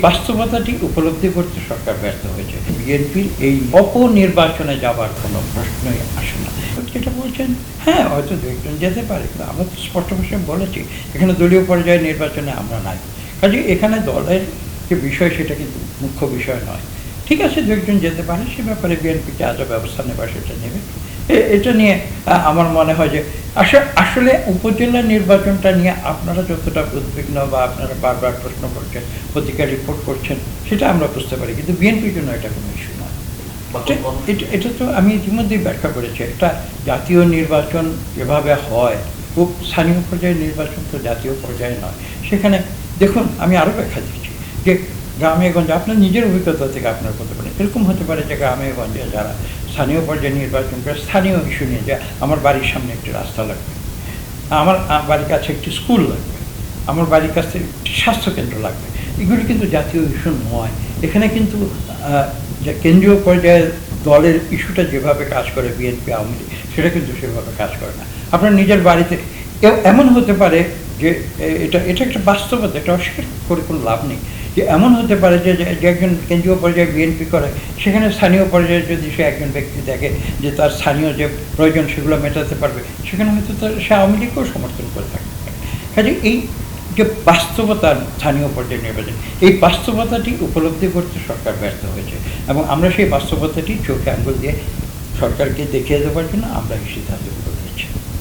বাস্তবতাটি উপলব্ধি করতে সরকার ব্যর্থ হয়েছে। বিএনপির এই অপনির্বাচনে যাবার কোনো প্রশ্নই আসে না। যেটা বলছেন, হ্যাঁ হয়তো দু একজন যেতে পারে, কিন্তু আমরা তো স্পষ্ট ভাষায় বলেছি এখানে দলীয় পর্যায়ে নির্বাচনে আমরা নাই। কাজে এখানে দলের যে বিষয় সেটা কিন্তু মুখ্য বিষয় নয়। ঠিক আছে, দু একজন যেতে পারে, সে ব্যাপারে বিএনপিকে আজও ব্যবস্থা নেবার সেটা নেবে। এটা নিয়ে আমার মনে হয় যে আসলে উপজেলা নির্বাচনটা নিয়ে আপনারা যতটা উদ্বিগ্ন বা আপনারা বারবার প্রশ্ন করছেন, পত্রিকা রিপোর্ট করছেন, সেটা আমরা বুঝতে পারি, কিন্তু বিএনপির জন্য এটা কোনো ইস্যু নয়। এটা তো আমি ইতিমধ্যেই ব্যাখ্যা করেছি। একটা জাতীয় নির্বাচন যেভাবে হয়, খুব স্থানীয় পর্যায়ে নির্বাচন তো জাতীয় পর্যায়ে নয়। সেখানে দেখুন, আমি আরও ব্যাখ্যা দিচ্ছি যে গ্রামে গঞ্জে আপনার নিজের অভিজ্ঞতা থেকে আপনার বলতে পারেন, এরকম হতে পারে যে গ্রামে গঞ্জে যারা স্থানীয় পর্যায়ে নির্বাচন করে স্থানীয় ইস্যু নিয়ে, যে আমার বাড়ির সামনে একটি রাস্তা লাগবে, আমার বাড়ির কাছে একটি স্কুল লাগবে, আমার বাড়ির কাছে একটি স্বাস্থ্যকেন্দ্র লাগবে, এগুলি কিন্তু জাতীয় ইস্যু নয়। এখানে কিন্তু যে কেন্দ্রীয় পর্যায়ে দলের ইস্যুটা যেভাবে কাজ করে বিএনপি আওয়ামী লীগ, সেটা কিন্তু সেভাবে কাজ করে না। আপনার নিজের বাড়িতে এমন হতে পারে যে এটা একটা বাস্তবতা, এটা অস্বীকার করে কোনো লাভ নেই, যে এমন হতে পারে যে একজন কেন্দ্রীয় পর্যায়ে বিএনপি করে, সেখানে স্থানীয় পর্যায়ে যদি সে একজন ব্যক্তি দেখে যে তার স্থানীয় যে প্রয়োজন সেগুলো মেটাতে পারবে, সেখানে হয়তো সে আওয়ামী লীগকেও সমর্থন করে থাকতে পারে। কাজে এই যে বাস্তবতা স্থানীয় পর্যায়ে নির্বাচন, এই বাস্তবতাটি উপলব্ধি করতে সরকার ব্যর্থ হয়েছে, এবং আমরা সেই বাস্তবতাটি চোখে আঙুল দিয়ে সরকারকে দেখিয়ে দেওয়ার জন্য আমরা এই সিদ্ধান্ত